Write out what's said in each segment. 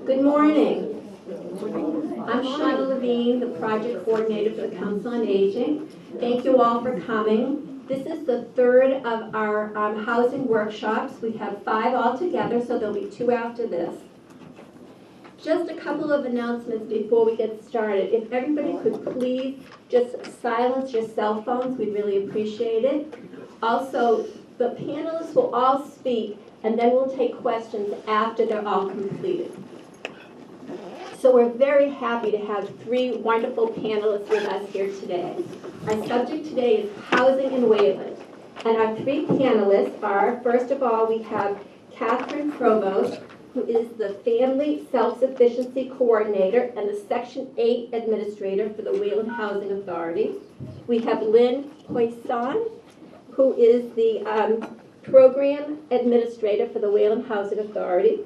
Good morning. I'm Shauna Levine, the project coordinator for the Council on Aging. Thank you all for coming. This is the third of our housing workshops. We have 5 altogether, so there'll be 2 after this. Just a couple of announcements before we get started. If everybody could please just silence your cell phones, we'd really appreciate it. Also, the panelists will all speak, and then we'll take questions after they're all completed. So we're very happy to have 3 wonderful panelists with us here today. Our subject today is housing in Wayland. And our 3 panelists are, first of all, we have Catherine Provost, who is the Family Self-Sufficiency Coordinator and the Section 8 Administrator for the Wayland Housing Authority. We have Lynn Poisson, who is the Program Administrator for the Wayland Housing Authority.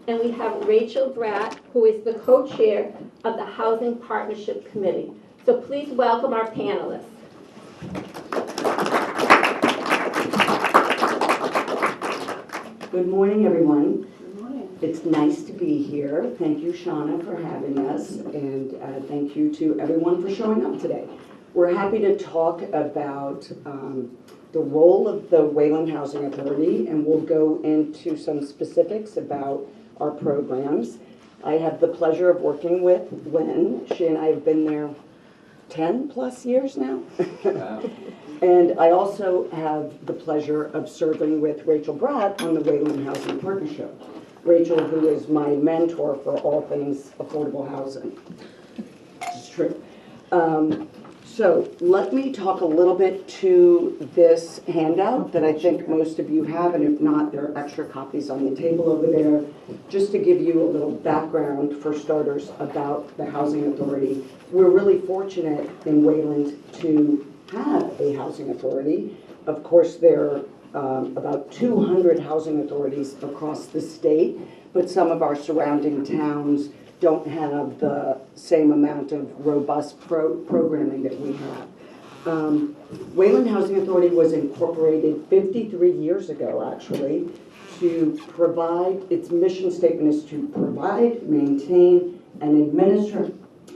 And we have Rachel Bratt, who is the co-chair of the Housing Partnership Committee. So please welcome our panelists. Good morning, everyone. Good morning. It's nice to be here. Thank you, Shauna, for having us, and thank you to everyone for showing up today. We're happy to talk about the role of the Wayland Housing Authority, and we'll go into some specifics about our programs. I have the pleasure of working with Lynn. She and I have been there 10 plus years now. Wow. And I also have the pleasure of serving with Rachel Bratt on the Wayland Housing Partnership. Rachel, who is my mentor for all things affordable housing. It's true. So let me talk a little bit to this handout that I think most of you have, and if not, there are extra copies on the table over there, just to give you a little background, for starters, about the Housing Authority. We're really fortunate in Wayland to have a housing authority. Of course, there are about 200 housing authorities across the state, but some of our surrounding towns don't have the same amount of robust programming that we have. Wayland Housing Authority was incorporated 53 years ago, actually, to provide, its mission statement is to provide, maintain, and administer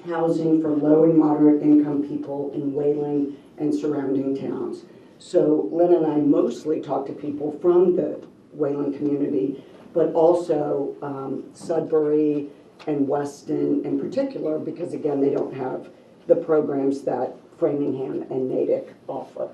housing for low and moderate income people in Wayland and surrounding towns. So Lynn and I mostly talk to people from the Wayland community, but also Sudbury and Weston in particular, because again, they don't have the programs that Framingham and Natick offer.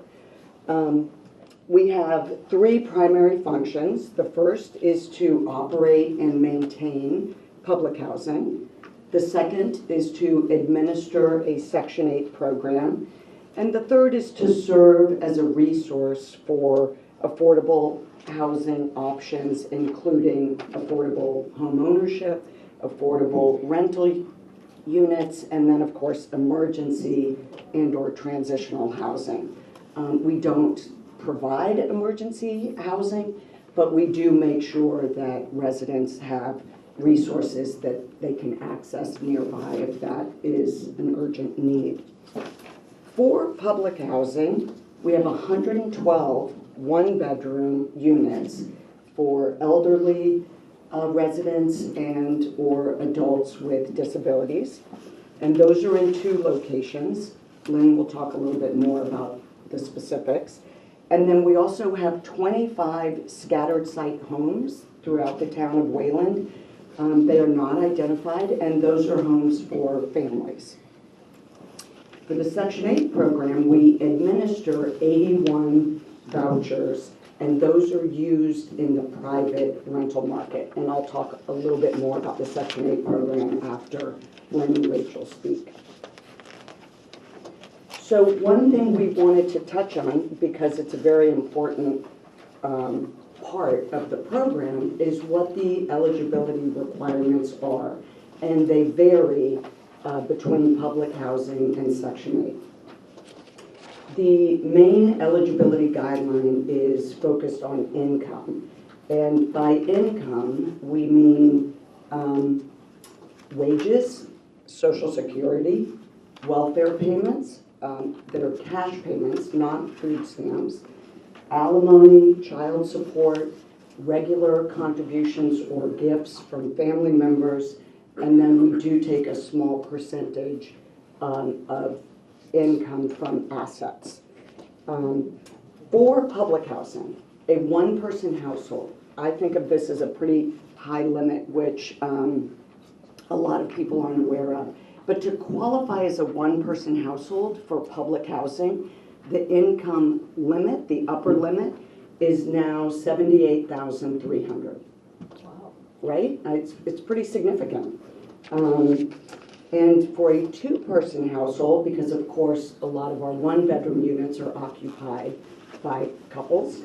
We have 3 primary functions. The first is to operate and maintain public housing. The second is to administer a Section 8 program. And the third is to serve as a resource for affordable housing options, including affordable home ownership, affordable rental units, and then of course emergency and or transitional housing. We don't provide emergency housing, but we do make sure that residents have resources that they can access nearby if that is an urgent need. For public housing, we have 112 one-bedroom units for elderly residents and or adults with disabilities. And those are in 2 locations. Lynn will talk a little bit more about the specifics. And then we also have 25 scattered site homes throughout the town of Wayland. They are not identified, and those are homes for families. For the Section 8 program, we administer 81 vouchers, and those are used in the private rental market. And I'll talk a little bit more about the Section 8 program after Lynn and Rachel speak. So one thing we wanted to touch on, because it's a very important part of the program, is what the eligibility requirements are. And they vary between public housing and Section 8. The main eligibility guideline is focused on income. And by income, we mean wages, Social Security, welfare payments that are cash payments, not food stamps, alimony, child support, regular contributions or gifts from family members, and then we do take a small percentage of income from assets. For public housing, a one-person household, I think of this as a pretty high limit, which a lot of people aren't aware of. But to qualify as a one-person household for public housing, the income limit, the upper limit, is now $78,300. Wow. Right? It's pretty significant. And for a two-person household, because of course a lot of our one-bedroom units are occupied by couples,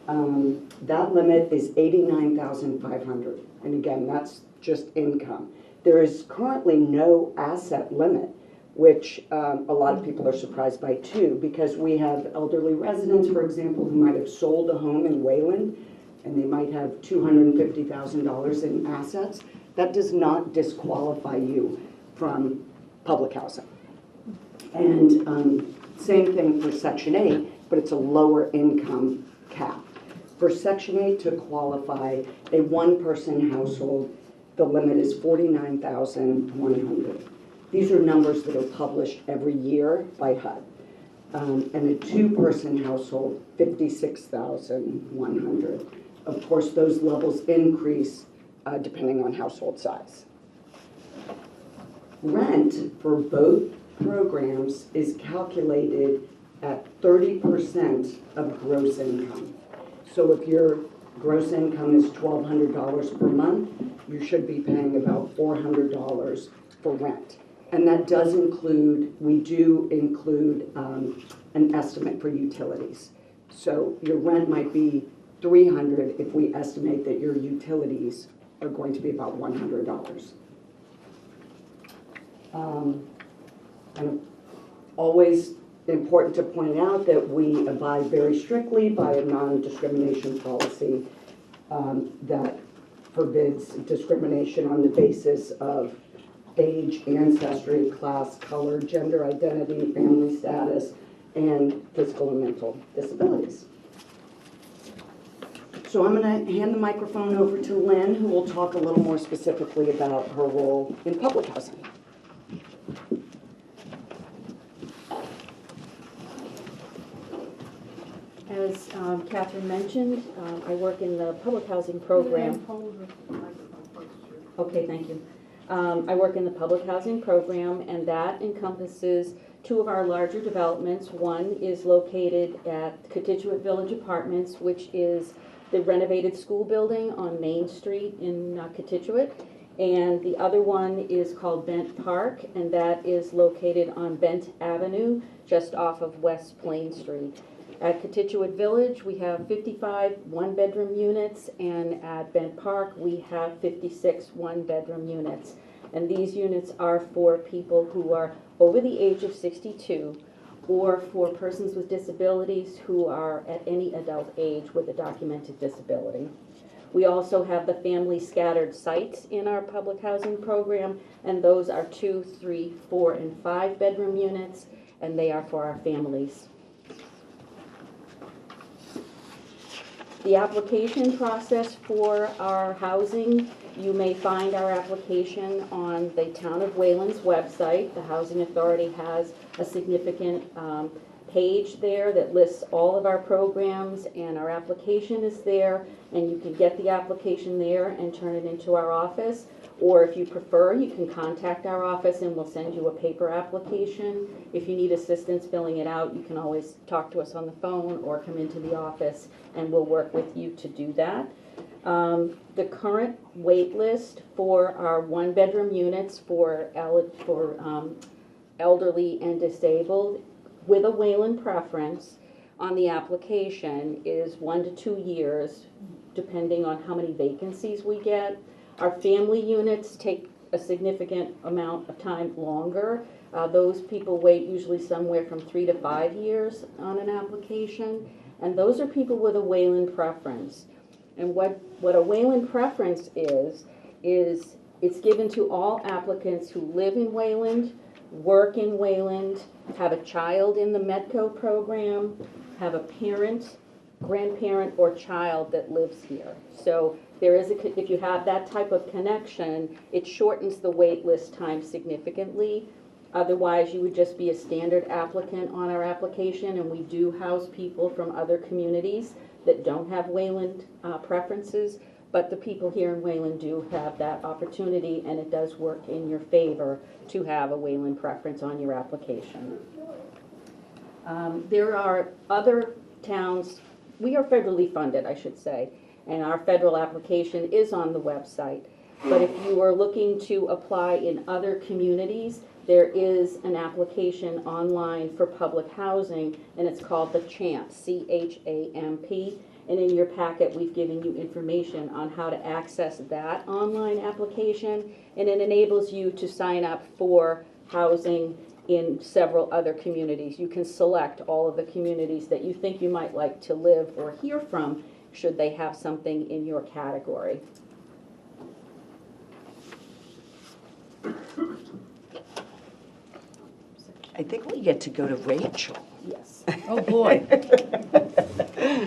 that limit is $89,500. And again, that's just income. There is currently no asset limit, which a lot of people are surprised by too, because we have elderly residents, for example, who might have sold a home in Wayland, and they might have $250,000 in assets. That does not disqualify you from public housing. And same thing for Section 8, but it's a lower income cap. For Section 8 to qualify, a one-person household, the limit is $49,100. These are numbers that are published every year by HUD. And a two-person household, $56,100. Of course, those levels increase depending on household size. Rent for both programs is calculated at 30% of gross income. So if your gross income is $1,200 per month, you should be paying about $400 for rent. And that does include, we do include an estimate for utilities. So your rent might be $300 if we estimate that your utilities are going to be about $100. And always important to point out that we abide very strictly by a non-discrimination policy that forbids discrimination on the basis of age, ancestry, class, color, gender identity, family status, and physical and mental disabilities. So I'm going to hand the microphone over to Lynn, who will talk a little more specifically about her role in public housing. As Catherine mentioned, I work in the public housing program. Okay, thank you. I work in the public housing program, and that encompasses two of our larger developments. One is located at Contiguous Village Apartments, which is the renovated school building on Main Street in Contiguous. And the other one is called Bent Park, and that is located on Bent Avenue, just off of West Plain Street. At Contiguous Village, we have 55 one-bedroom units, and at Bent Park, we have 56 one-bedroom units. And these units are for people who are over the age of 62, or for persons with disabilities who are at any adult age with a documented disability. We also have the family scattered sites in our public housing program, and those are 2, 3, 4, and 5 bedroom units, and they are for our families. The application process for our housing, you may find our application on the Town of Wayland's website. The Housing Authority has a significant page there that lists all of our programs, and our application is there, and you can get the application there and turn it into our office. Or if you prefer, you can contact our office and we'll send you a paper application. If you need assistance filling it out, you can always talk to us on the phone or come into the office and we'll work with you to do that. The current wait list for our one-bedroom units for elderly and disabled with a Wayland preference on the application is 1 to 2 years, depending on how many vacancies we get. Our family units take a significant amount of time longer. Those people wait usually somewhere from 3 to 5 years on an application, and those are people with a Wayland preference. And what a Wayland preference is it's given to all applicants who live in Wayland, work in Wayland, have a child in the MEDCO program, have a parent grandparent or child that lives here. So there is if you have that type of connection, it shortens the wait list time significantly. Otherwise, you would just be a standard applicant on our application, and we do house people from other communities that don't have Wayland preferences, but the people here in Wayland do have that opportunity, and it does work in your favor to have a Wayland preference on your application. There are other towns, we are federally funded, I should say, and our federal application is on the website. But if you are looking to apply in other communities, there is an application online for public housing, and it's called the CHAMP, C-H-A-M-P. And in your packet, we've given you information on how to access that online application, and it enables you to sign up for housing in several other communities. You can select all of the communities that you think you might like to live or hear from, should they have something in your category. I think we get to go to Rachel. Yes. Oh, boy.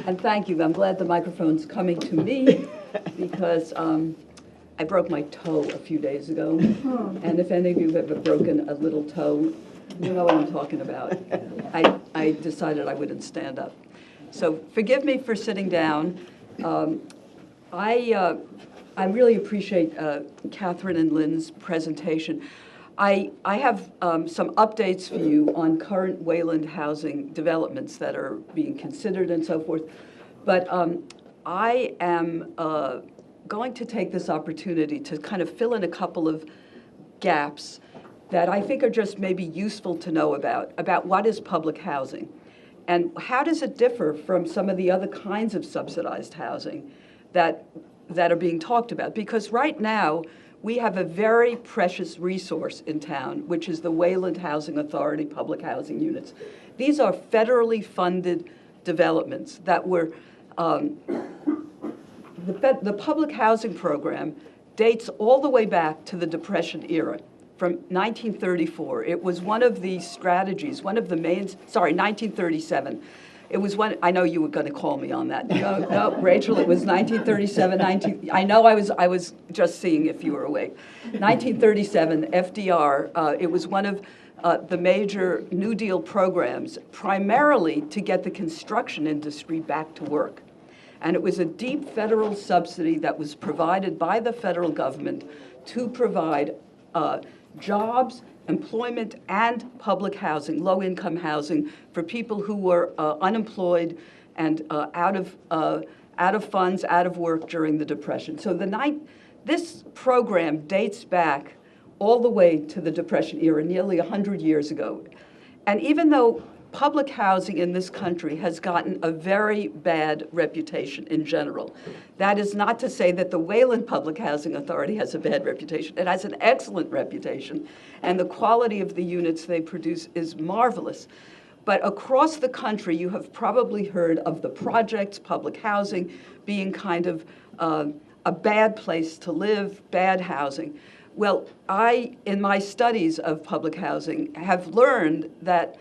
And thank you. I'm glad the microphone's coming to me because I broke my toe a few days ago. And if any of you have ever broken a little toe, you know what I'm talking about. I decided I wouldn't stand up. So forgive me for sitting down. I really appreciate Catherine and Lynn's presentation. I have some updates for you on current Wayland housing developments that are being considered and so forth. But I am going to take this opportunity to kind of fill in a couple of gaps that I think are just maybe useful to know about what is public housing and how does it differ from some of the other kinds of subsidized housing that are being talked about. Because right now, we have a very precious resource in town, which is the Wayland Housing Authority public housing units. These are federally funded developments that were, the public housing program dates all the way back to the Depression era, from 1934. It was one of the strategies, one of the main, 1937. It was one, I know you were going to call me on that. No, Rachel, it was 1937, I know I was just seeing if you were awake. 1937, FDR, it was one of the major New Deal programs, primarily to get the construction industry back to work. And it was a deep federal subsidy that was provided by the federal government to provide jobs, employment, and public housing, low-income housing for people who were unemployed and out of funds, out of work during the Depression. So this program dates back all the way to the Depression era, nearly 100 years ago. And even though public housing in this country has gotten a very bad reputation in general, that is not to say that the Wayland Public Housing Authority has a bad reputation. It has an excellent reputation, and the quality of the units they produce is marvelous. But across the country, you have probably heard of the projects, public housing, being kind of a bad place to live, bad housing. Well, in my studies of public housing, have learned that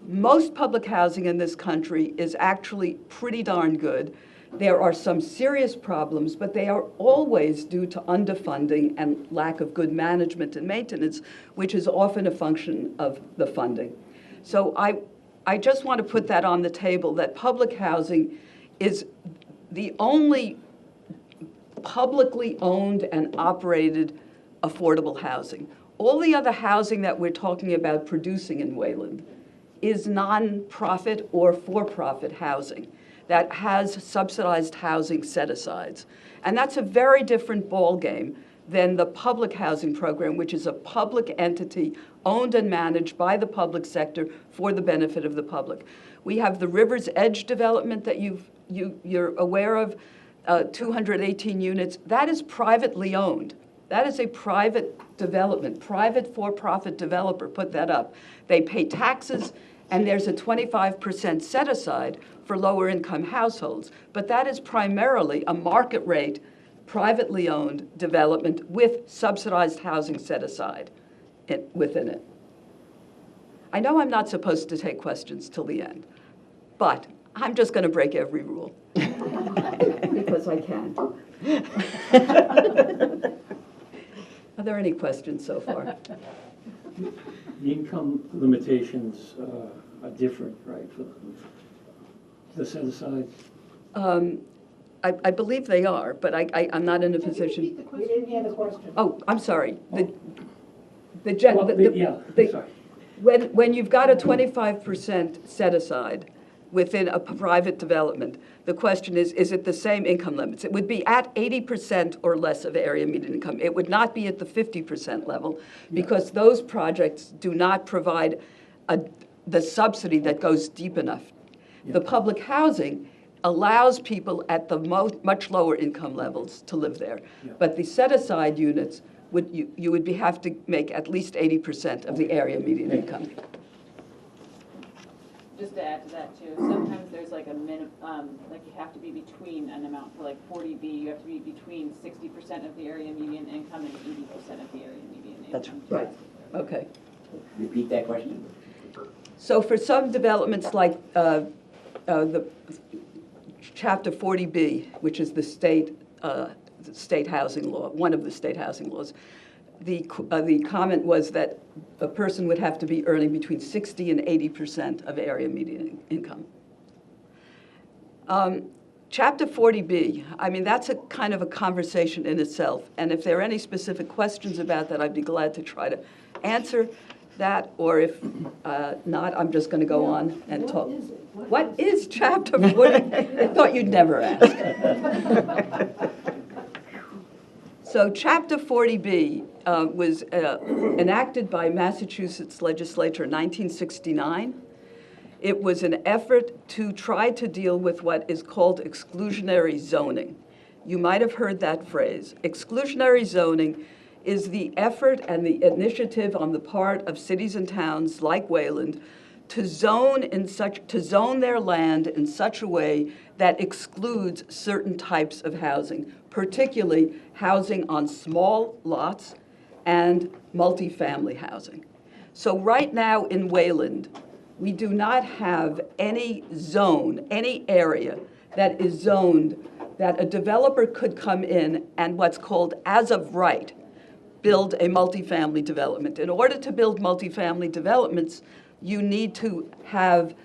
most public housing in this country is actually pretty darn good. There are some serious problems, but they are always due to underfunding and lack of good management and maintenance, which is often a function of the funding. So I just want to put that on the table, that public housing is the only publicly owned and operated affordable housing. All the other housing that we're talking about producing in Wayland is non-profit or for-profit housing that has subsidized housing set-asides. And that's a very different ballgame than the public housing program, which is a public entity owned and managed by the public sector for the benefit of the public. We have the River's Edge development that you're aware of, 218 units. That is privately owned. That is a private development, private for-profit developer put that up. They pay taxes, and there's a 25% set aside for lower income households. But that is primarily a market rate, privately owned development with subsidized housing set aside within it. I know I'm not supposed to take questions till the end, but I'm just going to break every rule. Because I can. Are there any questions so far? The income limitations are different, right, for the set-asides? I believe they are, but I'm not in a position. You didn't hear the question. Oh, I'm sorry. Well, yeah, sorry. When you've got a 25% set aside within a private development, the question is it the same income limits? It would be at 80% or less of area median income. It would not be at the 50% level because those projects do not provide the subsidy that goes deep enough. Yeah. The public housing allows people at the much lower income levels to live there. Yeah. But the set-aside units, you would have to make at least 80% of the area median income. Just to add to that too, sometimes there's like a like you have to be between an amount for like 40B, you have to be between 60% of the area median income and 80% of the area median income. That's right. Okay. Repeat that question. So for some developments like the Chapter 40B, which is the state housing law, one of the state housing laws, the comment was that a person would have to be earning between 60 and 80% of area median income. Chapter 40B, I mean, that's a kind of a conversation in itself. And if there are any specific questions about that, I'd be glad to try to answer that. Or if not, I'm just going to go on and talk. What is it? What is Chapter 40? I thought you'd never ask. So Chapter 40B was enacted by Massachusetts legislature in 1969. It was an effort to try to deal with what is called exclusionary zoning. You might have heard that phrase. Exclusionary zoning is the effort and the initiative on the part of cities and towns like Wayland to zone their land in such a way that excludes certain types of housing, particularly housing on small lots and multifamily housing. So right now in Wayland, we do not have any zone, any area that is zoned that a developer could come in and what's called as of right, build a multifamily development. In order to build multifamily developments, you need to have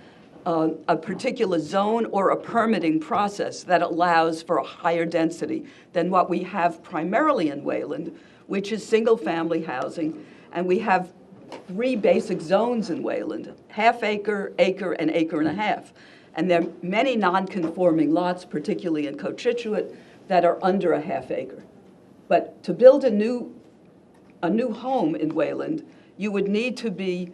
a particular zone or a permitting process that allows for a higher density than what we have primarily in Wayland, which is single-family housing. And we have 3 basic zones in Wayland: half-acre, acre, and acre and a half. And there are many non-conforming lots, particularly in Cochituate, that are under a half-acre. But to build a new home in Wayland, you would need to be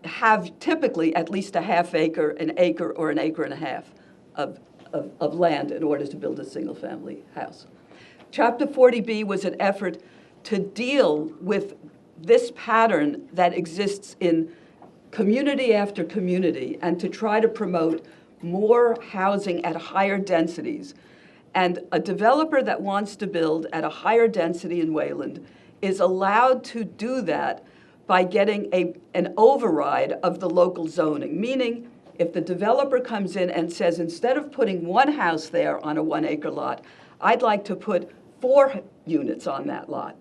have typically at least a half-acre, an acre, or an acre and a half of land in order to build a single-family house. Chapter 40B was an effort to deal with this pattern that exists in community after community and to try to promote more housing at higher densities. And a developer that wants to build at a higher density in Wayland is allowed to do that by getting an override of the local zoning, meaning if the developer comes in and says, instead of putting 1 house there on a 1-acre lot, I'd like to put 4 units on that lot.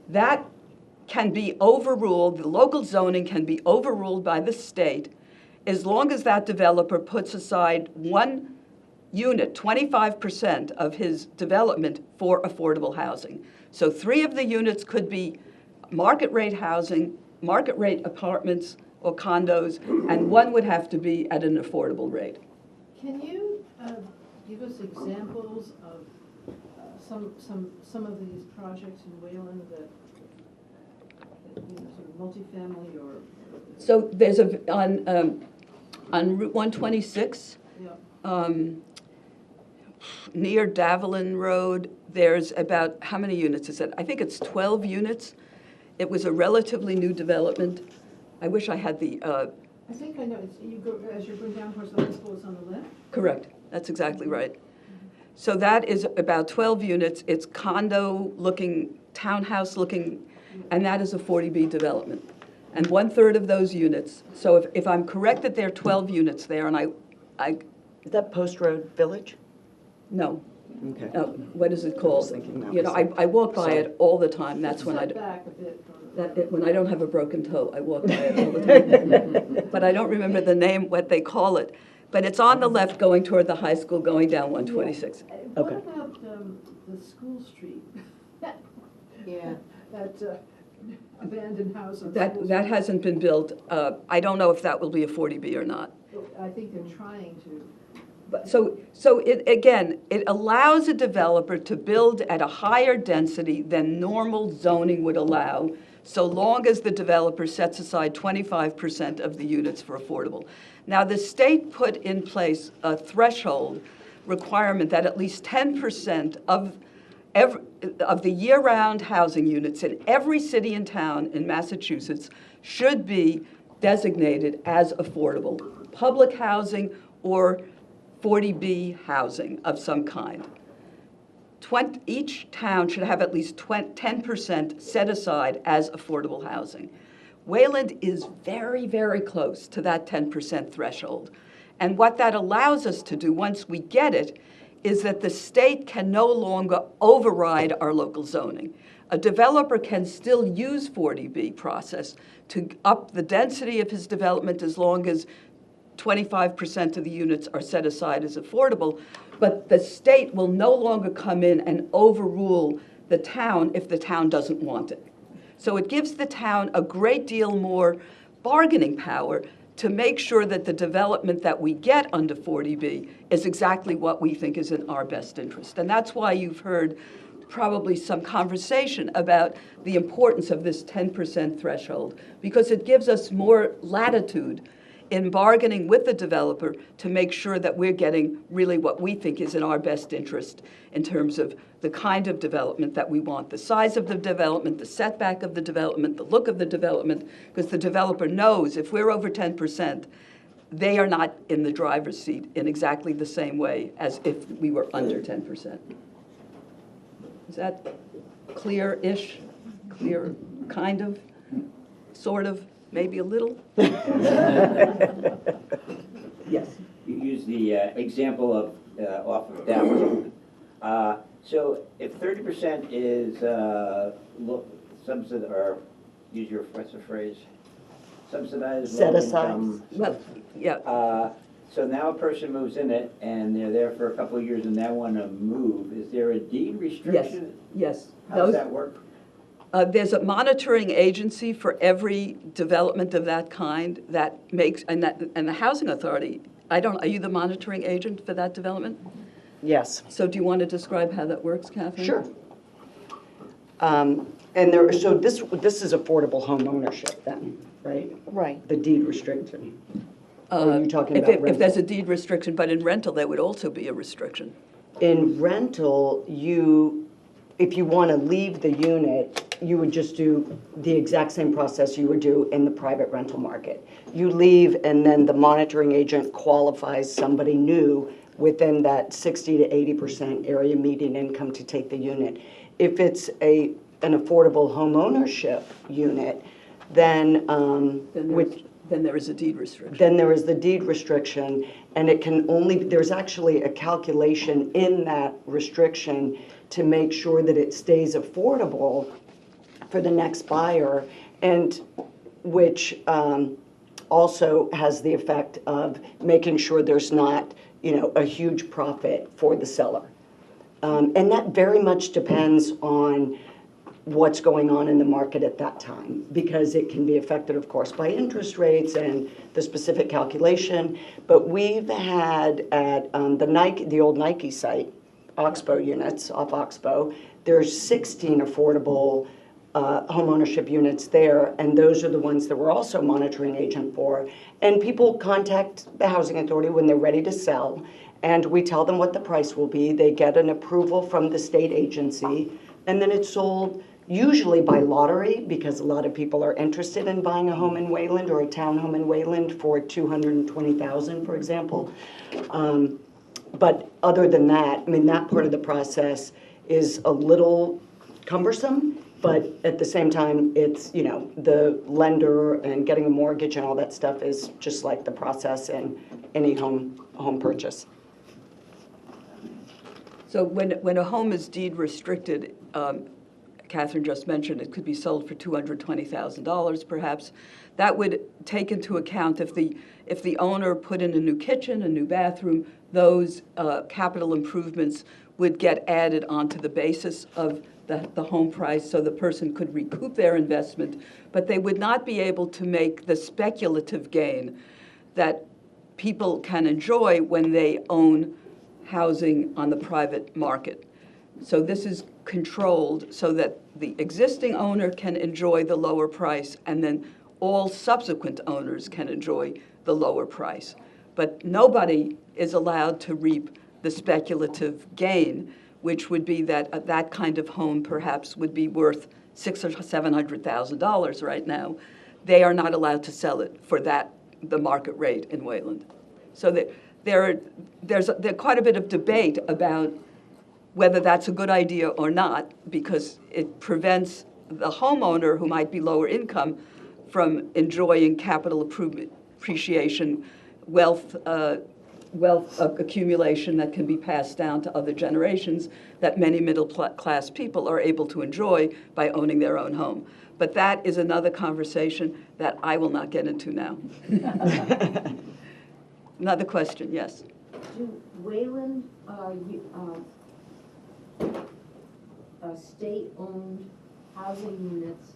That can be overruled, the local zoning can be overruled by the state as long as that developer puts aside 1 unit, 25% of his development for affordable housing. So 3 of the units could be market rate housing, market rate apartments or condos, and 1 would have to be at an affordable rate. Can you give us examples of some of these projects in Wayland that sort of multifamily or? So there's on Route 126, Yeah. Near Davelin Road, there's about, how many units is it? I think it's 12 units. It was a relatively new development. I wish I had the... I think I know. As you're going down towards the high school, it's on the left? Correct. That's exactly right. So that is about 12 units. It's condo-looking, townhouse-looking, and that is a 40B development. And 1/3 of those units, so if I'm correct that there are 12 units there, and I Is that Post Road Village? no, Okay. what is it called? thinking that You know, was I walk by Sorry. it all the time, that's when I, Set back a bit from. when I don't have a broken toe, I walk by it all the time. But I don't remember the name, what they call it. But it's on the left going toward the high school, going down 126. What Okay. about the school street? Yeah. That abandoned house on School That Street? hasn't been built. I don't know if that will be a 40B or not. I think they're trying to. But so again, it allows a developer to build at a higher density than normal zoning would allow, so long as the developer sets aside 25% of the units for affordable. Now, the state put in place a threshold requirement that at least 10% of the year-round housing units in every city and town in Massachusetts should be designated as affordable, public housing or 40B housing of some kind. Each town should have at least 10% set aside as affordable housing. Wayland is very, very close to that 10% threshold. And what that allows us to do once we get it is that the state can no longer override our local zoning. A developer can still use 40B process to up the density of his development as long as 25% of the units are set aside as affordable, but the state will no longer come in and overrule the town if the town doesn't want it. So it gives the town a great deal more bargaining power to make sure that the development that we get under 40B is exactly what we think is in our best interest. And that's why you've heard probably some conversation about the importance of this 10% threshold, because it gives us more latitude in bargaining with the developer to make sure that we're getting really what we think is in our best interest in terms of the kind of development that we want, the size of the development, the setback of the development, the look of the development, because the developer knows if we're over 10%, they are not in the driver's seat in exactly the same way as if we were under 10%. Is that clear-ish? Clear, kind of, sort of? Maybe a little? Yes. You use the example of off of Dallas. So if 30% is subsidized, or use your what's the phrase? Subsidized Set low aside. income. Well, yeah. So now a person moves in it and they're there for a couple of years and now want to move. Is there a deed restriction? Yes. How does that work? There's a monitoring agency for every development of that kind that makes, and the housing authority, are you the monitoring agent for that development? Yes. So do you want to describe how that works, Catherine? Sure. So this is affordable home ownership then, right? Right. The deed restriction. Or are you talking about If rental? there's a deed restriction, but in rental, there would also be a restriction. In rental, if you want to leave the unit, you would just do the exact same process you would do in the private rental market. You leave, and then the monitoring agent qualifies somebody new within that 60 to 80% area median income to take the unit. If it's an affordable home ownership unit, then Then there is a deed restriction. then there is the deed restriction, and there's actually a calculation in that restriction to make sure that it stays affordable for the next buyer, and which also has the effect of making sure there's not, a huge profit for the seller. And that very much depends on what's going on in the market at that time, because it can be affected, of course, by interest rates and the specific calculation. But we've had at the old Nike site, Oxbow units, off Oxbow, there's 16 affordable home ownership units there, and those are the ones that we're also monitoring agent for. And people contact the housing authority when they're ready to sell, and we tell them what the price will be. They get an approval from the state agency, and then it's sold usually by lottery, because a lot of people are interested in buying a home in Wayland or a townhome in Wayland for $220,000, for example. But other than that, that part of the process is a little cumbersome, But at the same time, it's, you know, the lender and getting a mortgage and all that stuff is just like the process in any home purchase. So when a home is deed restricted, Catherine just mentioned it could be sold for $220,000 perhaps. That would take into account if the owner put in a new kitchen, a new bathroom, those capital improvements would get added onto the basis of the home price, so the person could recoup their investment, but they would not be able to make the speculative gain that people can enjoy when they own housing on the private market. So this is controlled so that the existing owner can enjoy the lower price, and then all subsequent owners can enjoy the lower price. But nobody is allowed to reap the speculative gain, which would be that that kind of home perhaps would be worth $600,000 or $700,000 right now. They are not allowed to sell it for that, the market rate in Wayland. So there's quite a bit of debate about whether that's a good idea or not, because it prevents the homeowner, who might be lower income, from enjoying capital appreciation, wealth accumulation that can be passed down to other generations that many middle-class people are able to enjoy by owning their own home. But that is another conversation that I will not get into now. Another question, yes. Do Wayland, state-owned housing units,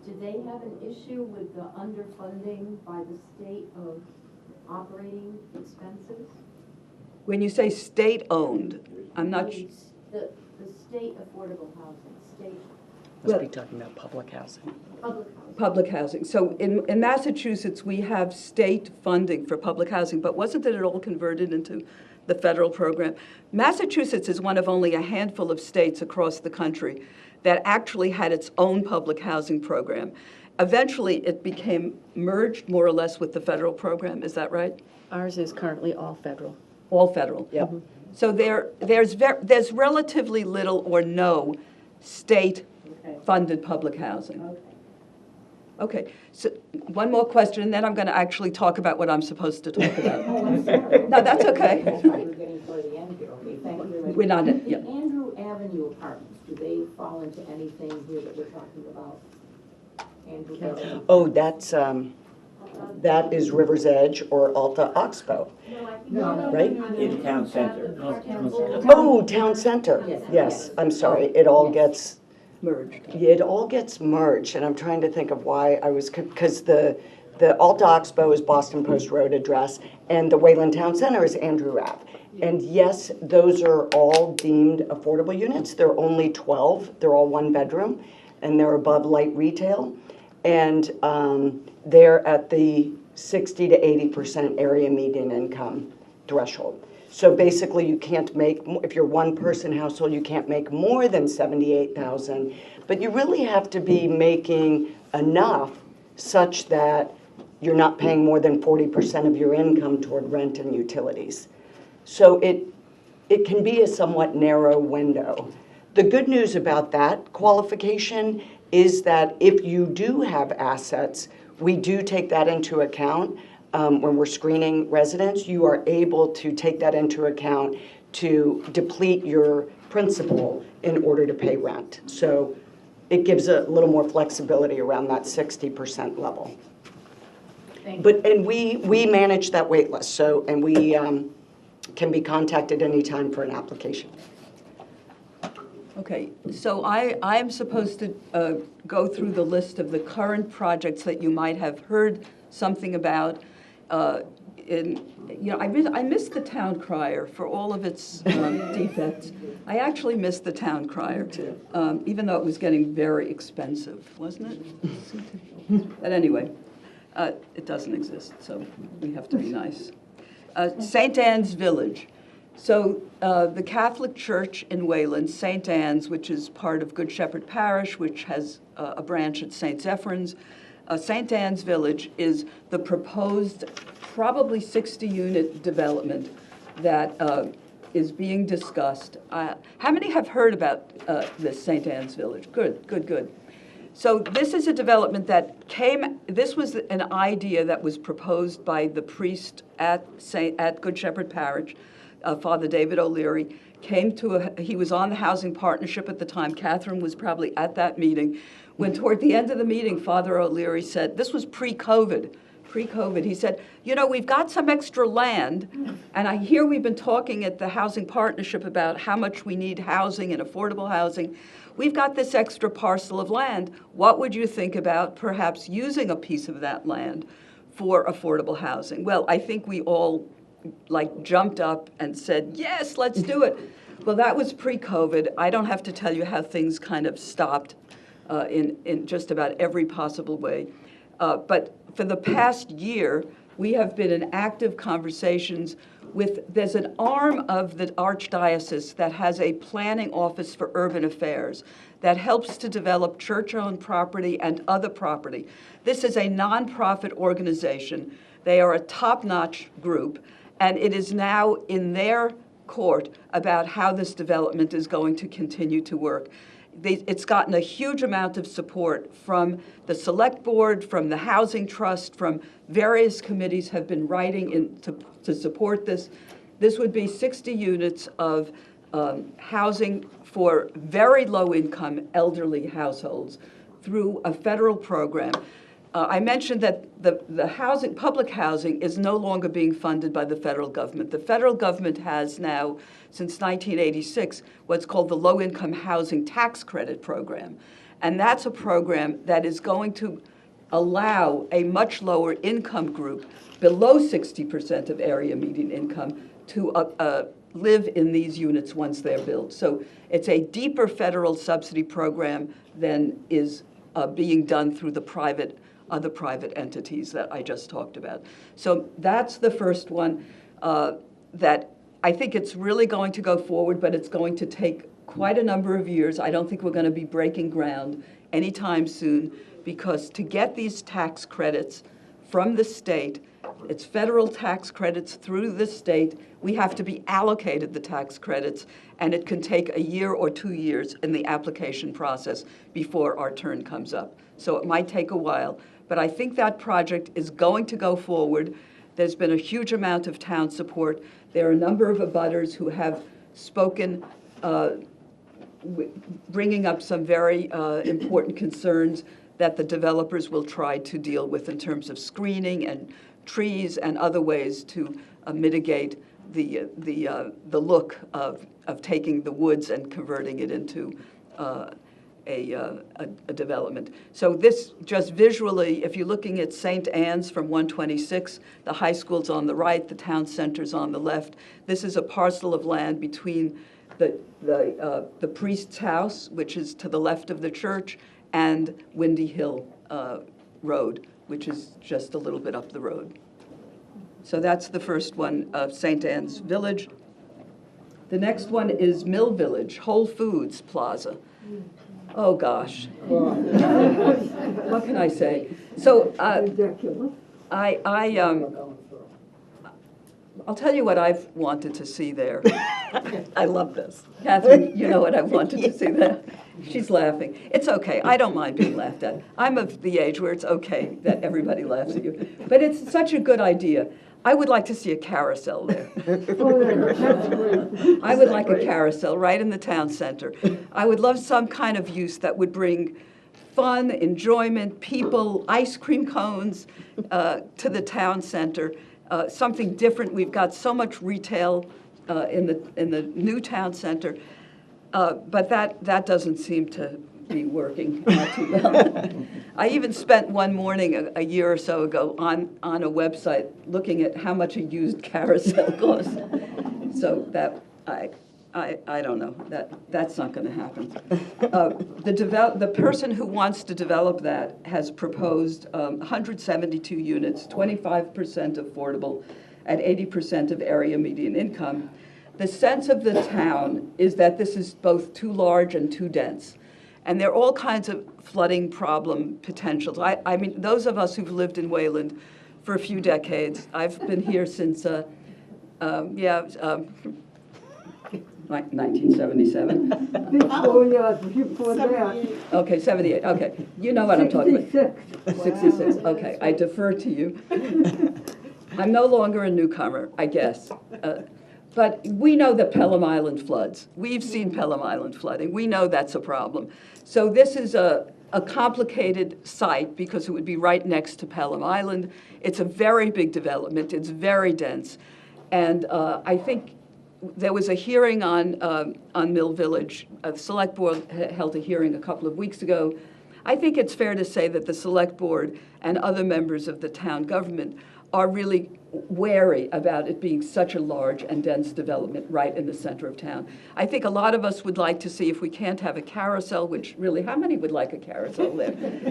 do they have an issue with the underfunding by the state of operating expenses? When you say state-owned, I'm not sure. The state affordable housing, state Must be talking about public housing. public housing. Public housing. So in Massachusetts, we have state funding for public housing, but wasn't it all converted into the federal program? Massachusetts is one of only a handful of states across the country that actually had its own public housing program. Eventually, it became merged more or less with the federal program. Is that right? Ours is currently all federal. All federal. Yep. So there's relatively little or no state-funded public housing. Okay, so one more question, and then I'm going to actually talk about what I'm supposed to talk about. Oh, I'm sorry. No, that's okay. That's right, we're getting toward the end here, okay, thank you very much. We're not, The yeah. Andrew Avenue apartments, do they fall into anything here that we're talking about? Andrew Avenue? Oh, that is River's Edge or Alta Oxbow, right? In town center. Oh, Town Center. Yes. Yes, I'm sorry, it all gets, Merged. yeah, it all gets merged, and I'm trying to think of why I was, because the Alta Oxbow is Boston Post Road address, and the Wayland Town Center is Andrew Ave. And yes, those are all deemed affordable units. They're only 12, they're all one bedroom, and they're above light retail. And they're at the 60 to 80% area median income threshold. So basically, you can't make, if you're one person household, you can't make more than $78,000, but you really have to be making enough such that you're not paying more than 40% of your income toward rent and utilities. So it can be a somewhat narrow window. The good news about that qualification is that if you do have assets, we do take that into account. When we're screening residents, you are able to take that into account to deplete your principal in order to pay rent. So it gives a little more flexibility around that 60% level. And we manage that wait list, so, and we can be contacted anytime for an application. Okay, so I am supposed to go through the list of the current projects that you might have heard something about. I miss the town crier for all of its defects. I actually miss the town crier, even though it was getting very expensive, wasn't it? But anyway, it doesn't exist, so we have to be nice. St. Anne's Village. So the Catholic Church in Wayland, St. Anne's, which is part of Good Shepherd Parish, which has a branch at St. Zephyrins, St. Anne's Village is the proposed probably 60-unit development that is being discussed. How many have heard about this St. Anne's Village? Good, good, good. So this is a development that this was an idea that was proposed by the priest at Good Shepherd Parish, Father David O'Leary. He was on the housing partnership at the time. Catherine was probably at that meeting. When toward the end of the meeting, Father O'Leary said, this was pre-COVID, he said, we've got some extra land, and I hear we've been talking at the housing partnership about how much we need housing and affordable housing. We've got this extra parcel of land. What would you think about perhaps using a piece of that land for affordable housing? Well, I think we all jumped up and said, yes, let's do it. Well, that was pre-COVID. I don't have to tell you how things kind of stopped in just about every possible way. But for the past year, we have been in active conversations there's an arm of the Archdiocese that has a planning office for urban affairs that helps to develop church-owned property and other property. This is a nonprofit organization. They are a top-notch group, and it is now in their court about how this development is going to continue to work. It's gotten a huge amount of support from the Select Board, from the Housing Trust, from various committees have been writing to support this. This would be 60 units of housing for very low-income elderly households through a federal program. I mentioned that the public housing is no longer being funded by the federal government. The federal government has now, since 1986, what's called the Low-Income Housing Tax Credit Program. And that's a program that is going to allow a much lower income group, below 60% of area median income, to live in these units once they're built. So it's a deeper federal subsidy program than is being done through the other private entities that I just talked about. So that's the first one that I think it's really going to go forward, but it's going to take quite a number of years. I don't think we're going to be breaking ground anytime soon, because to get these tax credits from the state, it's federal tax credits through the state, we have to be allocated the tax credits, and it can take a year or 2 years in the application process before our turn comes up. So it might take a while, but I think that project is going to go forward. There's been a huge amount of town support. There are a number of abutters who have spoken, bringing up some very important concerns that the developers will try to deal with in terms of screening and trees and other ways to mitigate the look of taking the woods and converting it into a development. So this, just visually, if you're looking at St. Anne's from 126, the high school's on the right, the town center's on the left. This is a parcel of land between the priest's house, which is to the left of the church, and Windy Hill Road, which is just a little bit up the road. So that's the first one of St. Anne's Village. The next one is Mill Village, Whole Foods Plaza. Oh, gosh. What can I say? So I'll tell you what I've wanted to see there. I love this. Catherine, you know what I've wanted to see there. She's laughing. It's okay. I don't mind being laughed at. I'm of the age where it's okay that everybody laughs at you. But it's such a good idea. I would like to see a carousel there. I would like a carousel right in the town center. I would love some kind of use that would bring fun, enjoyment, people, ice cream cones to the town center. Something different. We've got so much retail in the new town center, but that doesn't seem to be working too well. I even spent one morning a year or so ago on a website looking at how much a used carousel costs. So that I don't know, that's not going to happen. The person who wants to develop that has proposed 172 units, 25% affordable, at 80% of area median income. The sense of the town is that this is both too large and too dense. And there are all kinds of flooding problem potentials. I mean, those of us who've lived in Wayland for a few decades, I've been here since, Like 1977? Before that. Okay, 78, okay. You know what I'm talking about. 66, Wow. okay, I defer to you. I'm no longer a newcomer, I guess. But we know that Pelham Island floods. We've seen Pelham Island flooding. We know that's a problem. So this is a complicated site because it would be right next to Pelham Island. It's a very big development. It's very dense. And I think there was a hearing on Mill Village. The Select Board held a hearing a couple of weeks ago. I think it's fair to say that the Select Board and other members of the town government are really wary about it being such a large and dense development right in the center of town. I think a lot of us would like to see if we can't have a carousel, which really, how many would like a carousel there?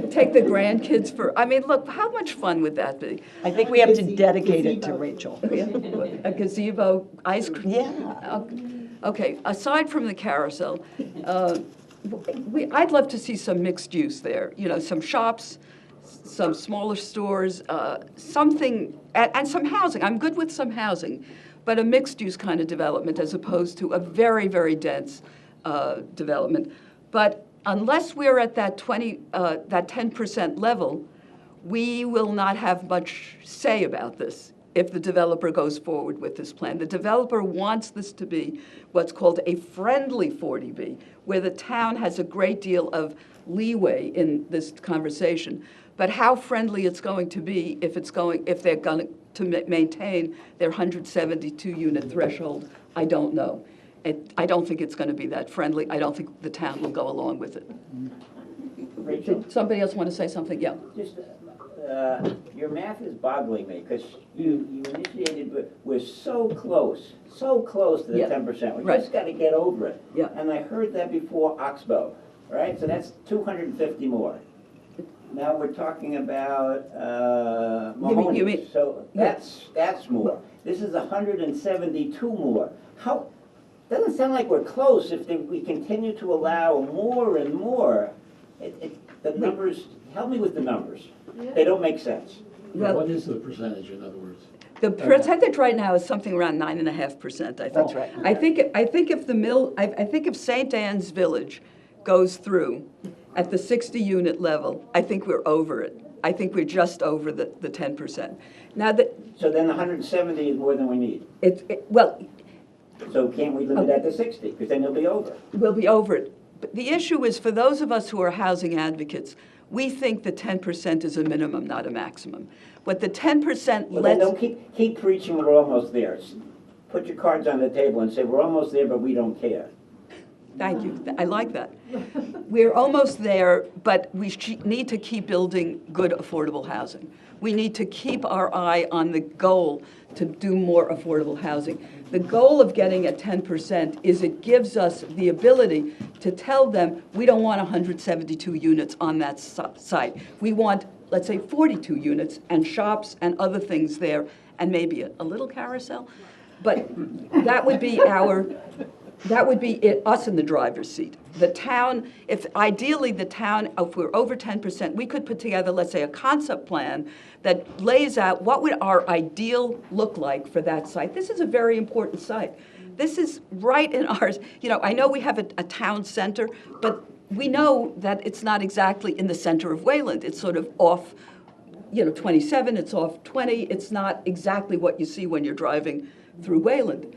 Take the grandkids for, I mean, look, how much fun would that be? I think we have to dedicate it to Rachel. A gazebo, ice cream? Yeah. Okay, aside from the carousel, I'd love to see some mixed use there, you know, some shops, some smaller stores, something, and some housing. I'm good with some housing, but a mixed-use kind of development as opposed to a very, very dense development. But unless we're at that 10% level, we will not have much say about this if the developer goes forward with this plan. The developer wants this to be what's called a friendly 40B, where the town has a great deal of leeway in this conversation. But how friendly it's going to be if they're going to maintain their 172 unit threshold, I don't know. I don't think it's going to be that friendly. I don't think the town will go along with it. Rachel, Did somebody else want to say something? Yeah. just, your math is boggling me, because you initiated, but we're so close to the Yeah. 10%. We Right. just got to get over it. Yeah. And I heard that before Oxbow, right? So that's 250 more. Now we're talking about Mahoney. you mean- So yeah. that's more. This is 172 more. How, doesn't sound like we're close if we continue to allow more and more. The numbers, help me with the numbers. They don't make sense. Well- What is the percentage, in other words? The percentage right now is something around 9.5%, I think. That's right. I think if St. Anne's Village goes through at the 60 unit level, I think we're over it. I think we're just over the 10%. Now So then 170 is more than we need. well, So can't we limit that to 60? Because then it'll be over. we'll be over it. But the issue is, for those of us who are housing advocates, we think the 10% is a minimum, not a maximum. What the 10% Well, then lets... don't keep preaching we're almost there. Put your cards on the table and say, we're almost there, but we don't care. Thank you. I like that. We're almost there, but we need to keep building good, affordable housing. We need to keep our eye on the goal to do more affordable housing. The goal of getting at 10% is it gives us the ability to tell them we don't want 172 units on that site. We want, let's say, 42 units and shops and other things there, and maybe a little carousel. But that would be us in the driver's seat. The town, if we're over 10%, we could put together, let's say, a concept plan that lays out what would our ideal look like for that site. This is a very important site. This is right in ours. You know, I know we have a town center, but we know that it's not exactly in the center of Wayland. It's sort of off, 27, it's off 20. It's not exactly what you see when you're driving through Wayland.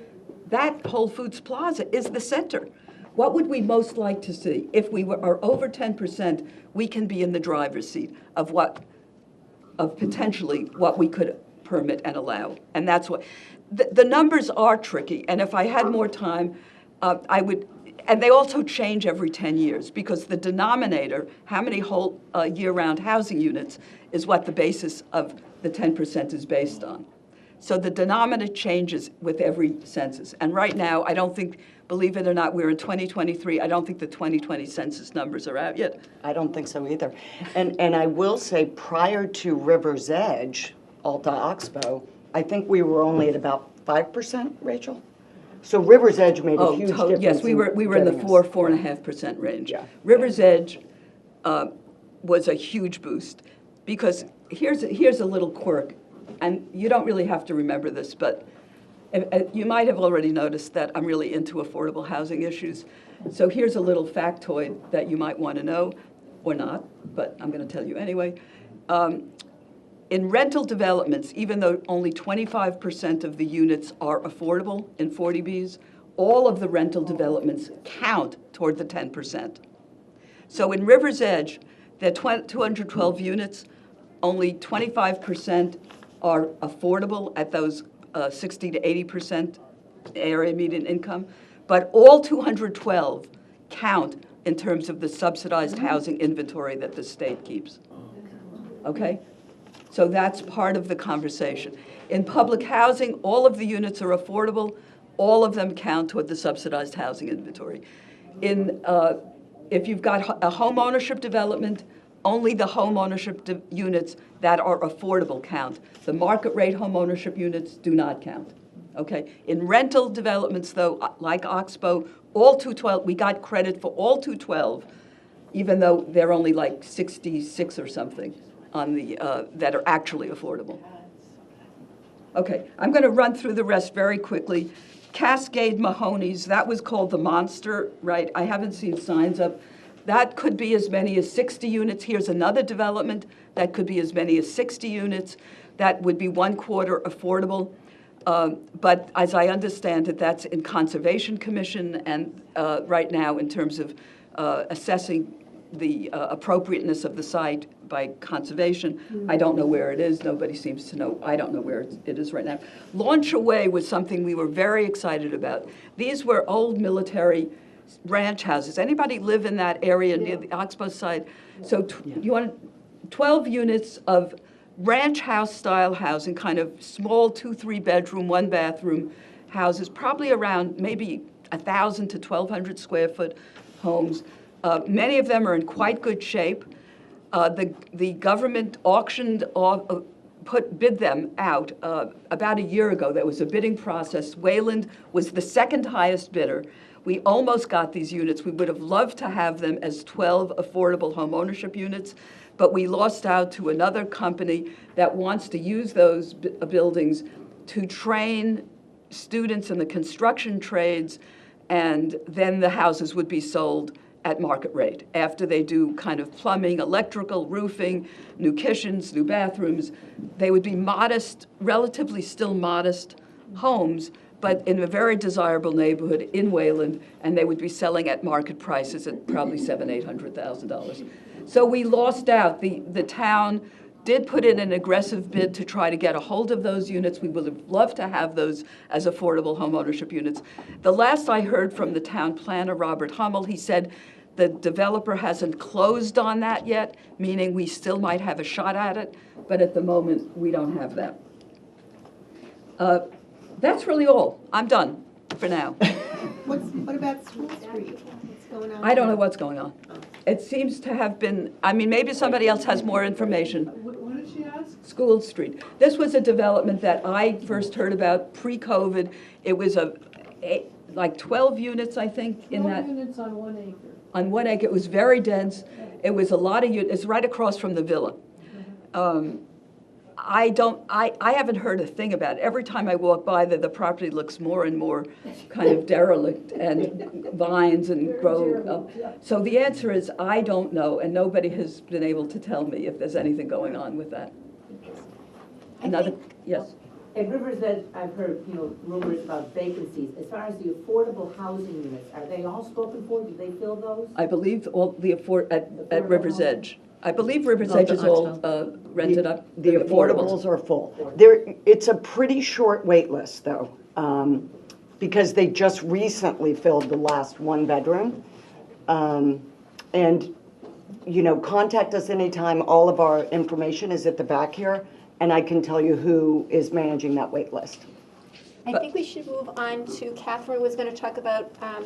That Whole Foods Plaza is the center. What would we most like to see? If we are over 10%, we can be in the driver's seat of potentially what we could permit and allow. And that's what, the numbers are tricky. And if I had more time, I would, and they also change every 10 years because the denominator, how many whole year-round housing units, is what the basis of the 10% is based on. So the denominator changes with every census. And right now, I don't think, believe it or not, we're in 2023. I don't think the 2020 census numbers are out yet. I don't think so either. And I will say, prior to River's Edge, Alta Oxbow, I think we were only at about 5%, Rachel? So River's Edge made a huge difference. Yes, we were in the getting us. 4.5% range. Yeah. River's Edge was a huge boost because here's a little quirk, and you don't really have to remember this, but You might have already noticed that I'm really into affordable housing issues. So here's a little factoid that you might want to know, or not, but I'm going to tell you anyway. In rental developments, even though only 25% of the units are affordable in 40Bs, all of the rental developments count toward the 10%. So in River's Edge, there are 212 units, only 25% are affordable at those 60 to 80% area median income, but all 212 count in terms of the subsidized housing inventory that the state keeps. Okay? So that's part of the conversation. In public housing, all of the units are affordable. All of them count toward the subsidized housing inventory. If you've got a home ownership development, only the home ownership units that are affordable count. The market rate home ownership units do not count. Okay. In rental developments, though, like Oxbow, all 212, we got credit for all 212, even though they're only like 66 or something on the that are actually affordable. Okay, I'm going to run through the rest very quickly. Cascade Mahoney's, that was called the Monster, right? I haven't seen signs up. That could be as many as 60 units. Here's another development that could be as many as 60 units. That would be 1/4 affordable. But as I understand it, that's in Conservation Commission and right now in terms of assessing the appropriateness of the site by conservation. I don't know where it is. Nobody seems to know. I don't know where it is right now. Launch Away was something we were very excited about. These were old military ranch houses. Anybody live in that area near the Oxbow side? So you want 12 units of ranch house style housing, kind of small 2-3 bedroom, 1 bathroom houses, probably around maybe 1,000 to 1,200 square foot homes. Many of them are in quite good shape. The government auctioned off, bid them out about a year ago. There was a bidding process. Wayland was the second highest bidder. We almost got these units. We would have loved to have them as 12 affordable home ownership units, but we lost out to another company that wants to use those buildings to train students in the construction trades, and then the houses would be sold at market rate after they do kind of plumbing, electrical, roofing, new kitchens, new bathrooms. They would be modest, relatively still modest homes, but in a very desirable neighborhood in Wayland, and they would be selling at market prices at probably $700,000-800,000. So we lost out. The town did put in an aggressive bid to try to get a hold of those units. We would have loved to have those as affordable home ownership units. The last I heard from the town planner, Robert Hummel, he said the developer hasn't closed on that yet, meaning we still might have a shot at it, but at the moment, we don't have that. That's really all. I'm done for now. What about School Street? What's going on? I don't know what's going on. It seems to have been, I mean, maybe somebody else has more information. What did she ask? School Street. This was a development that I first heard about pre-COVID. It was like 12 units, I think, in 12 that. units on 1 acre. On 1 acre. It was very dense. It was a lot of units. It's right across from the villa. I haven't heard a thing about it. Every time I walk by there, the property looks more and more kind of derelict and vines and grow. So the answer is I don't know, and nobody has been able to tell me if there's anything going on with that. Yes. At Rivers Edge, I've heard, rumors about vacancies. As far as the affordable housing units, are they all spoken for? Do they fill those? I believe all the at River's Edge. I believe River's Edge is all rented up. The affordables are full. It's a pretty short wait list, though, because they just recently filled the last 1 bedroom. And, contact us anytime. All of our information is at the back here, and I can tell you who is managing that wait list. I think we should move on to, Catherine was going to talk about I'll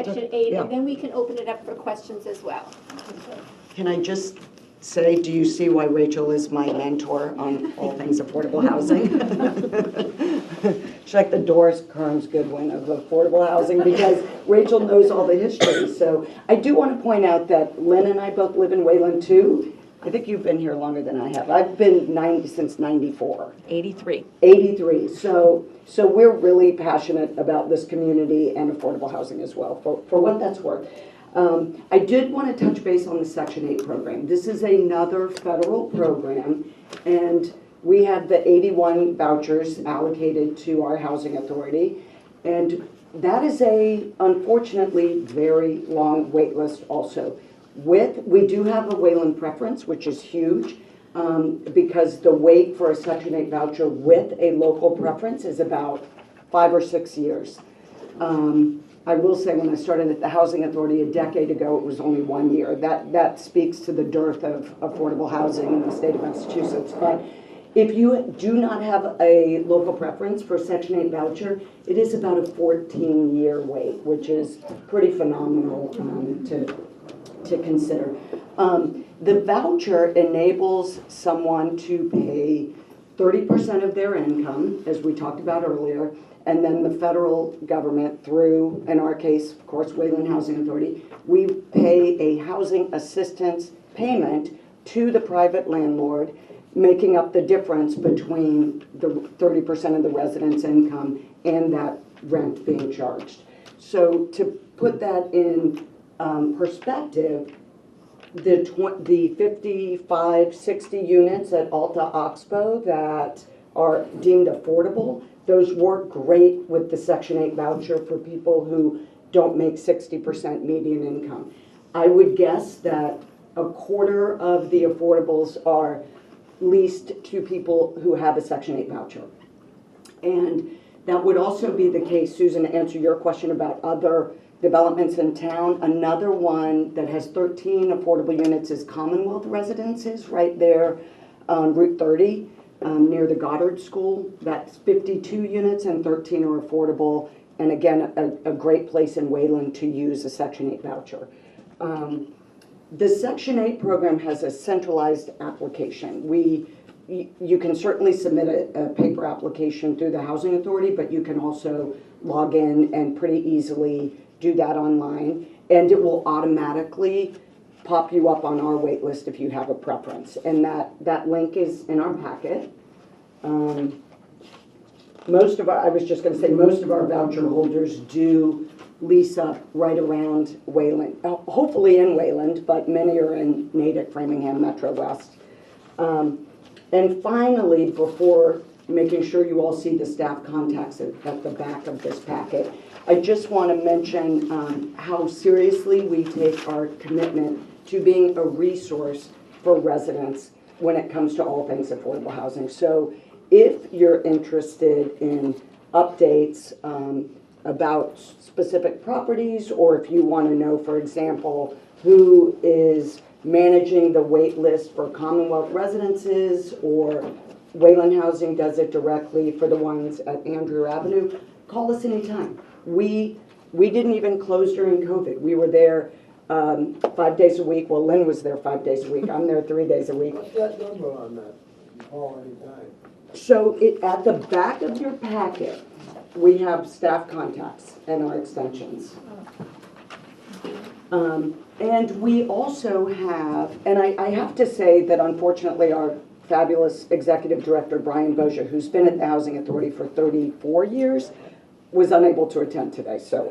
Section 8, yeah. and then we can open it up for questions as well. Can I just say, do you see why Rachel is my mentor on all things affordable housing? She's like the Doris Kearns Goodwin of affordable housing, because Rachel knows all the history. So I do want to point out that Lynn and I both live in Wayland too. I think you've been here longer than I have. I've been since 94. 83. 83. So we're really passionate about this community and affordable housing as well, for what that's worth. I did want to touch base on the Section 8 program. This is another federal program, and we have the 81 vouchers allocated to our housing authority, and that is unfortunately, very long wait list also. We do have a Wayland preference, which is huge, because the wait for a Section 8 voucher with a local preference is about 5 or 6 years. I will say, when I started at the Housing Authority a decade ago, it was only 1 year. That speaks to the dearth of affordable housing in the state of Massachusetts. But if you do not have a local preference for Section 8 voucher, it is about a 14-year wait, which is pretty phenomenal to consider. The voucher enables someone to pay 30% of their income, as we talked about earlier, and then the federal government through, in our case, of course, Wayland Housing Authority, we pay a housing assistance payment to the private landlord, making up the difference between the 30% of the resident's income and that rent being charged. So to put that in perspective, the 55, 60 units at Alta Oxbow that are deemed affordable, those work great with the Section 8 voucher for people who don't make 60% median income. I would guess that a quarter of the affordables are leased to people who have a Section 8 voucher. And that would also be the case, Susan, to answer your question about other developments in town. Another one that has 13 affordable units is Commonwealth Residences, right there on Route 30. Near the Goddard School. That's 52 units and 13 are affordable. And again, a great place in Wayland to use a Section 8 voucher. The Section 8 program has a centralized application. You can certainly submit a paper application through the Housing Authority, but you can also log in and pretty easily do that online. And it will automatically pop you up on our wait list if you have a preference. And that link is in our packet. Most of our voucher holders do lease up right around Wayland, hopefully in Wayland, but many are in Natick, Framingham, Metro West. And finally, before making sure you all see the staff contacts at the back of this packet, I just want to mention how seriously we take our commitment to being a resource for residents when it comes to all things affordable housing. So if you're interested in updates about specific properties, or if you want to know, for example, who is managing the wait list for Commonwealth Residences, or Wayland Housing does it directly for the ones at Andrew Avenue, call us anytime. We didn't even close during COVID. We were there 5 days a week. Well, Lynn was there 5 days a week. I'm there 3 days a week. What's that number on that? Call anytime. So at the back of your packet, we have staff contacts and our extensions. And we also have, and I have to say that unfortunately our fabulous executive director, Brian Bozier, who's been at the Housing Authority for 34 years, was unable to attend today. So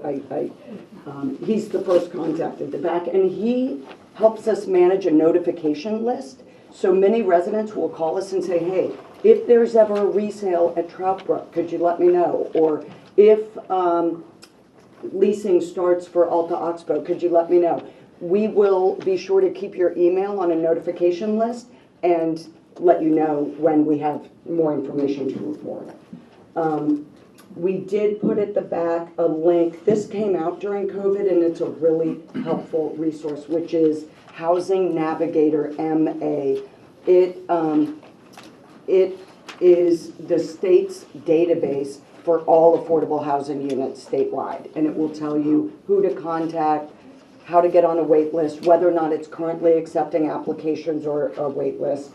he's the first contact at the back, and he helps us manage a notification list. So many residents will call us and say, hey, if there's ever a resale at Troutbrook, could you let me know? Or if leasing starts for Alta Oxbow, could you let me know? We will be sure to keep your email on a notification list and let you know when we have more information to report. We did put at the back a link. This came out during COVID, and it's a really helpful resource, which is Housing Navigator MA. It is the state's database for all affordable housing units statewide, and it will tell you who to contact, how to get on a wait list, whether or not it's currently accepting applications or a wait list.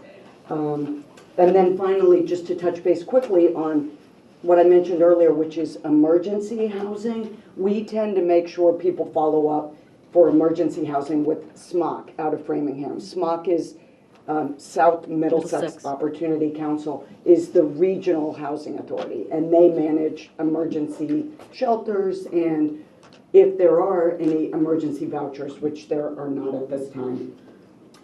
And then finally, just to touch base quickly on what I mentioned earlier, which is emergency housing, we tend to make sure people follow up for emergency housing with SMOC out of Framingham. SMOC is South Middlesex Middlesex. Opportunity Council is the regional housing authority, and they manage emergency shelters and if there are any emergency vouchers, which there are not at this time.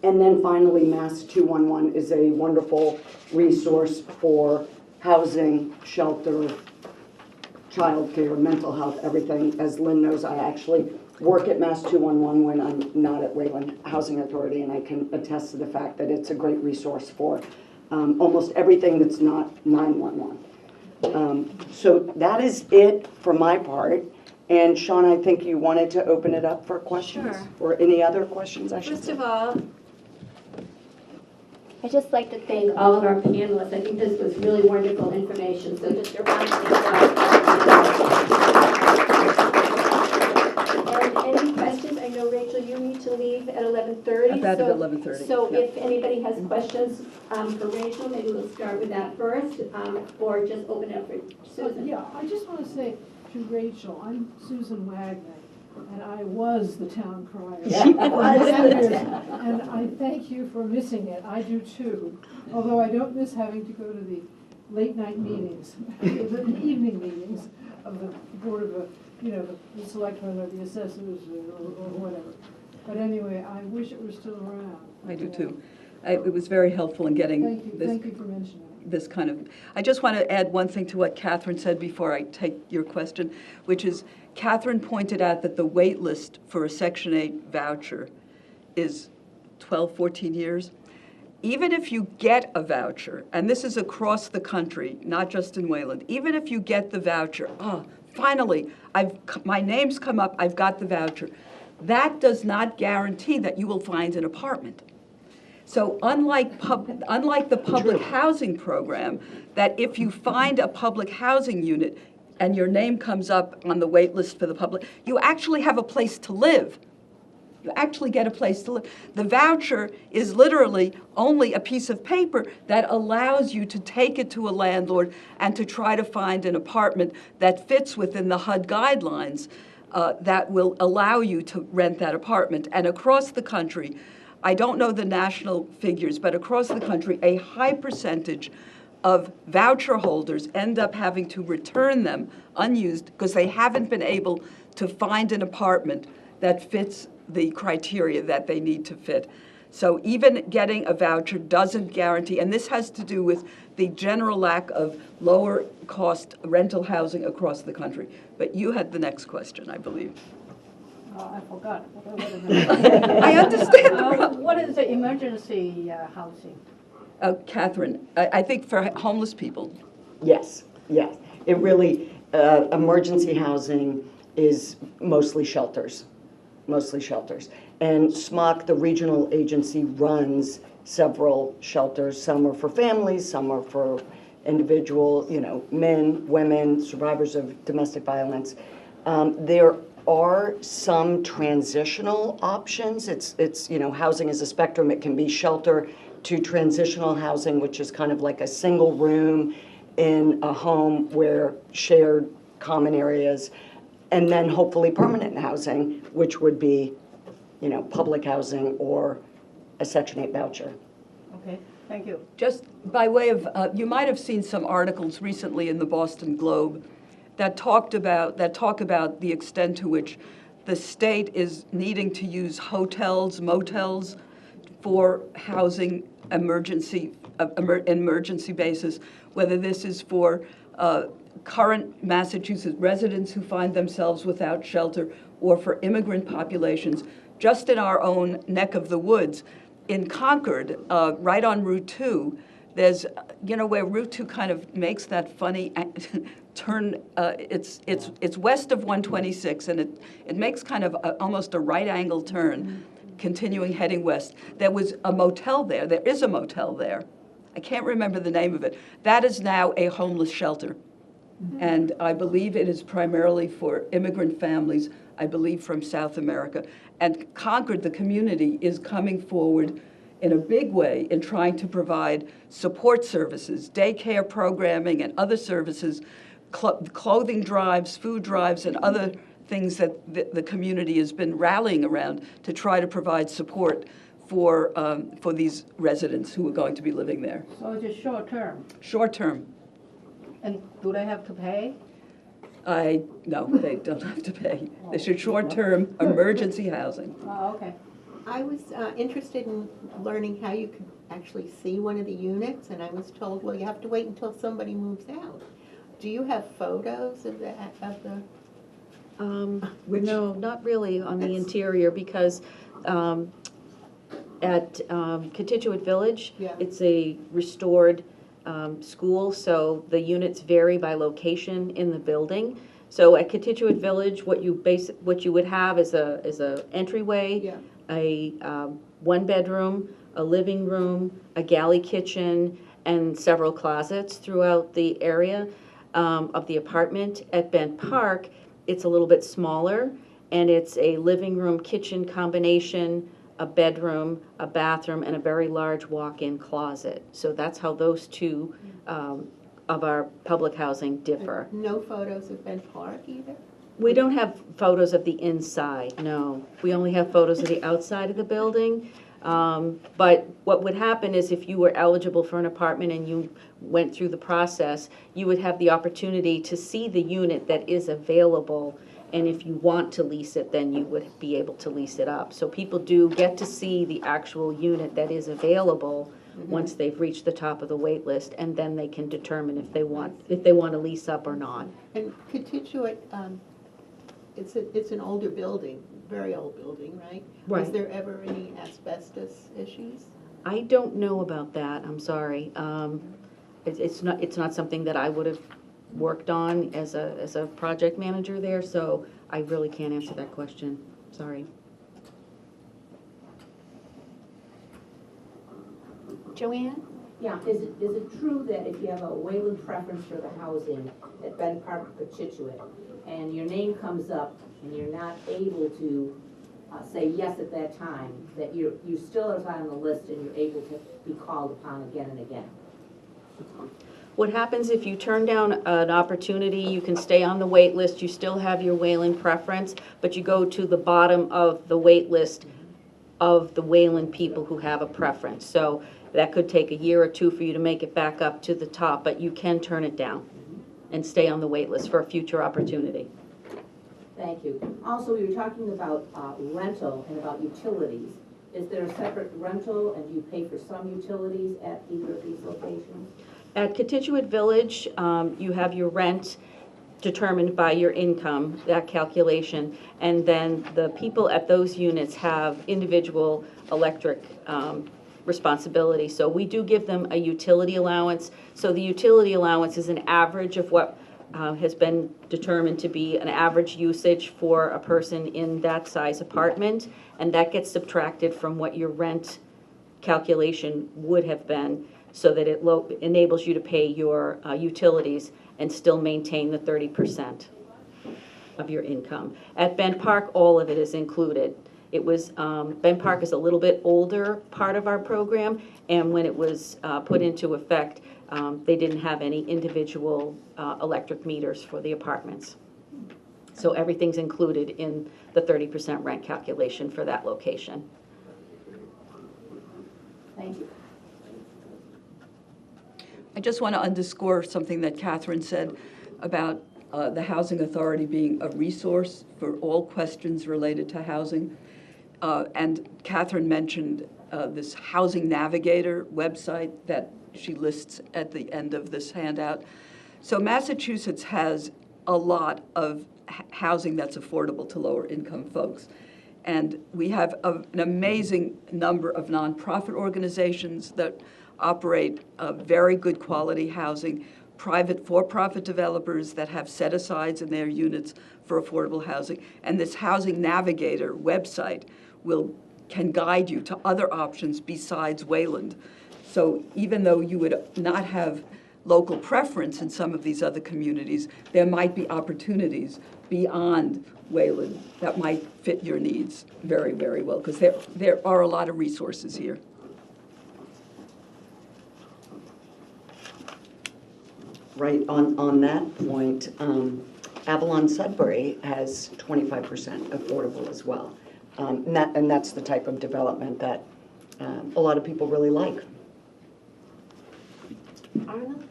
And then finally, Mass 211 is a wonderful resource for housing, shelter, childcare, mental health, everything. As Lynn knows, I actually work at Mass 211 when I'm not at Wayland Housing Authority, and I can attest to the fact that it's a great resource for almost everything that's not 911. So that is it for my part. And Sean, I think you wanted to open it up for questions? Sure. Or any other questions, I should First say? of all, I'd just like to thank all of our panelists. I think this was really wonderful information, so just a round of applause. And any questions? I know, Rachel, you need to leave at 11:30. About at so- 11:30, So yeah. if anybody has questions for Rachel, maybe we'll start with that first, or just open it up for Susan. Yeah, I just want to say to Rachel, I'm Susan Wagner, and I was the town crier. She was the Years, town. And I thank you for missing it, I do too, although I don't miss having to go to the late night meetings, the evening meetings of the Board of, the selectmen or the assessors or whatever. But anyway, I wish it were still around. I do too. It was very helpful in getting Thank you for mentioning it. this kind of, I just want to add one thing to what Catherine said before I take your question, which is Catherine pointed out that the wait list for a Section 8 voucher is 12, 14 years. Even if you get a voucher, and this is across the country, not just in Wayland, even if you get the voucher, finally, my name's come up, I've got the voucher. That does not guarantee that you will find an apartment. So unlike the public housing program, that if you find a public housing unit and your name comes up on the wait list for the public, you actually have a place to live. You actually get a place to live. The voucher is literally only a piece of paper that allows you to take it to a landlord and to try to find an apartment that fits within the HUD guidelines that will allow you to rent that apartment. And across the country, I don't know the national figures, but across the country, a high percentage of voucher holders end up having to return them unused because they haven't been able to find an apartment that fits the criteria that they need to fit. So even getting a voucher doesn't guarantee, and this has to do with the general lack of lower cost rental housing across the country. But you had the next question, I believe. I forgot. I understand. What is the emergency housing? Catherine, I think for homeless people. Yes, yes. It really, emergency housing is mostly shelters. And SMOC, the regional agency, runs several shelters. Some are for families, some are for individual, men, women, survivors of domestic violence. There are some transitional options. It's housing is a spectrum. It can be shelter to transitional housing, which is kind of like a single room in a home where shared common areas, and then hopefully permanent housing, which would be, public housing or a Section 8 voucher. Okay, thank you. Just by way of, you might have seen some articles recently in the Boston Globe that talk about the extent to which the state is needing to use hotels, motels for housing emergency basis, whether this is for current Massachusetts residents who find themselves without shelter or for immigrant populations. Just in our own neck of the woods, in Concord, right on Route 2, there's, where Route 2 kind of makes that funny turn. It's west of 126, and it makes kind of almost a right angle turn, continuing heading west. There was a motel there. There is a motel there. I can't remember the name of it. That is now a homeless shelter. And I believe it is primarily for immigrant families, I believe from South America. And Concord, the community, is coming forward in a big way in trying to provide support services, daycare programming and other services, clothing drives, food drives, and other things that the community has been rallying around to try to provide support for these residents who are going to be living there. So it's just short term. Short term, And do they have to pay? no, they don't have to pay. They should short-term emergency housing. Oh, okay. I was interested in learning how you could actually see one of the units, and I was told, well, you have to wait until somebody moves out. Do you have photos of the? No, not really on the interior, because at Contiguous Village, Yeah. it's a restored school, so the units vary by location in the building. So at Contiguous Village, what you would have is a entryway, Yeah. a one bedroom, a living room, a galley kitchen, and several closets throughout the area of the apartment. At Bent Park, it's a little bit smaller, and it's a living room, kitchen combination, a bedroom, a bathroom, and a very large walk-in closet. So that's how those two of our public housing differ. No photos of Bent Park either? We don't have photos of the inside, no. We only have photos of the outside of the building. But what would happen is if you were eligible for an apartment and you went through the process, you would have the opportunity to see the unit that is available. And if you want to lease it, then you would be able to lease it up. So people do get to see the actual unit that is available once they've reached the top of the wait list, and then they can determine if they want to lease up or not. And Contiguous, it's an older building, very old building, right? Was Right. there ever any asbestos issues? I don't know about that, I'm sorry. It's not something that I would have worked on as a project manager there, so I really can't answer that question, sorry. Joanne? Yeah, is it true that if you have a Wayland preference for the housing at Bend Park or Contiguous, and your name comes up and you're not able to say yes at that time, that you still are on the list and you're able to be called upon again and again? What happens if you turn down an opportunity, you can stay on the wait list, you still have your Wayland preference, but you go to the bottom of the wait list of the Wayland people who have a preference. So that could take a year or two for you to make it back up to the top, but you can turn it down and stay on the wait list for a future opportunity. Thank you. Also, you were talking about rental and about utilities. Is there a separate rental, and do you pay for some utilities at either of these locations? At Contiguous Village, you have your rent determined by your income, that calculation, and then the people at those units have individual electric responsibility. So we do give them a utility allowance. So the utility allowance is an average of what has been determined to be an average usage for a person in that size apartment, and that gets subtracted from what your rent calculation would have been, so that it enables you to pay your utilities and still maintain the 30% of your income. At Bend Park, all of it is included. It was, Bend Park is a little bit older part of our program, and when it was put into effect, they didn't have any individual electric meters for the apartments. So everything's included in the 30% rent calculation for that location. Thank you. I just want to underscore something that Catherine said about the Housing Authority being a resource for all questions related to housing. And Catherine mentioned this Housing Navigator website that she lists at the end of this handout. So Massachusetts has a lot of housing that's affordable to lower income folks. And we have an amazing number of nonprofit organizations that operate very good quality housing, private for-profit developers that have set-asides in their units for affordable housing. And this Housing Navigator website can guide you to other options besides Wayland. So even though you would not have local preference in some of these other communities, there might be opportunities beyond Wayland that might fit your needs very, very well, because there are a lot of resources here. Right, on that point, Avalon Sudbury has 25% affordable as well. And that's the type of development that a lot of people really like. Arnold?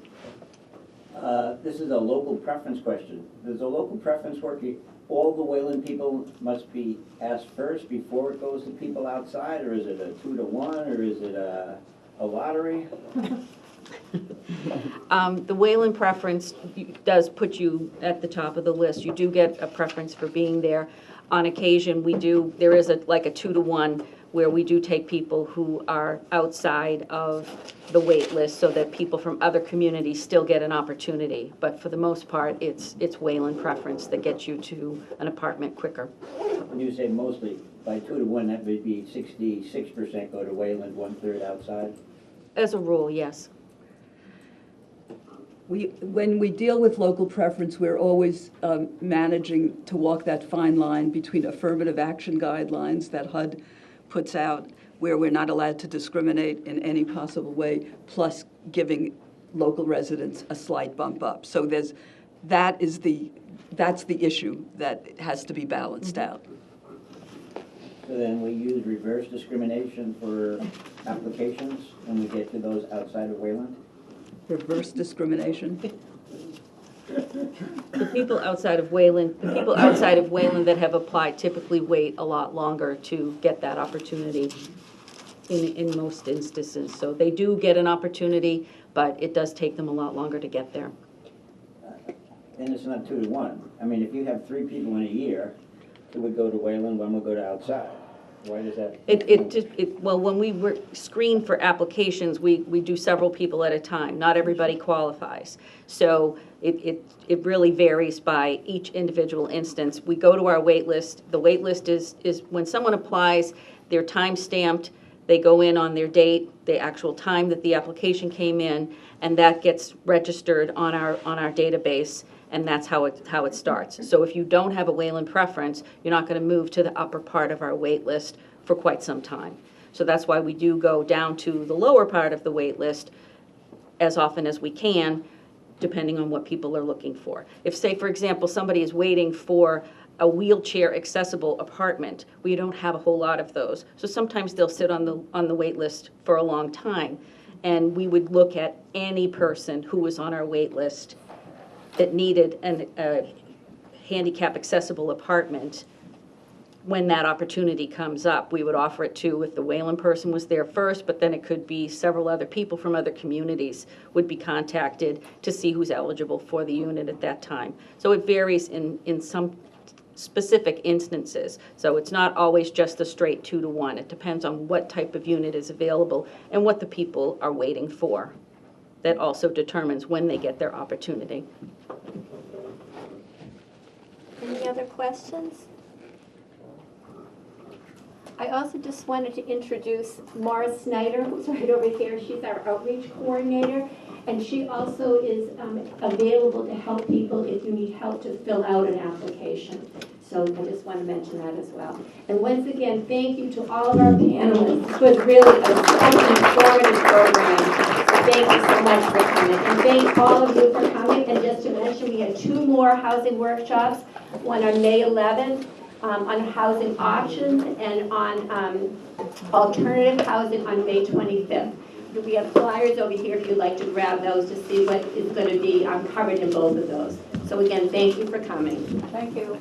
This is a local preference question. Does a local preference work? All the Wayland people must be asked first before it goes to people outside, or is it a 2-to-1, or is it a lottery? The Wayland preference does put you at the top of the list. You do get a preference for being there. On occasion, there is like a 2-to-1 where we do take people who are outside of the wait list so that people from other communities still get an opportunity. But for the most part, it's Wayland preference that gets you to an apartment quicker. When you say mostly, by 2-to-1, that would be 66% go to Wayland, 1/3 outside? As a rule, yes. When we deal with local preference, we're always managing to walk that fine line between affirmative action guidelines that HUD puts out, where we're not allowed to discriminate in any possible way, plus giving local residents a slight bump up. So that's the issue that has to be balanced out. So then we use reverse discrimination for applications when we get to those outside of Wayland? Reverse discrimination. The people outside of Wayland that have applied typically wait a lot longer to get that opportunity in most instances. So they do get an opportunity, but it does take them a lot longer to get there. Then it's not 2-to-1. I mean, if you have 3 people in a year, 2 would go to Wayland, 1 would go to outside. Why does that? Well, when we screen for applications, we do several people at a time. Not everybody qualifies. So it really varies by each individual instance. We go to our wait list. The wait list is when someone applies, they're time stamped, they go in on their date, the actual time that the application came in, and that gets registered on our database. And that's how it starts. So if you don't have a Wayland preference, you're not going to move to the upper part of our wait list for quite some time. So that's why we do go down to the lower part of the wait list as often as we can, depending on what people are looking for. If, say, for example, somebody is waiting for a wheelchair accessible apartment, we don't have a whole lot of those. So sometimes they'll sit on the wait list for a long time. And we would look at any person who was on our wait list that needed a handicap accessible apartment. When that opportunity comes up, we would offer it to, if the Wayland person was there first, but then it could be several other people from other communities would be contacted to see who's eligible for the unit at that time. So it varies in some specific instances. So it's not always just a straight 2-to-1. It depends on what type of unit is available and what the people are waiting for. That also determines when they get their opportunity. Any other questions? I also just wanted to introduce Mara Snyder, who's right over here. She's our outreach coordinator, and she also is available to help people if you need help to fill out an application. So I just want to mention that as well. And once again, thank you to all of our panelists. It was really such an informative program. Thank you so much for coming. And thank all of you for coming. And just to mention, we had 2 more housing workshops, one on May 11th on housing options and on alternative housing on May 25th. We have flyers over here if you'd like to grab those to see what is going to be covered in both of those. So again, thank you for coming. Thank you.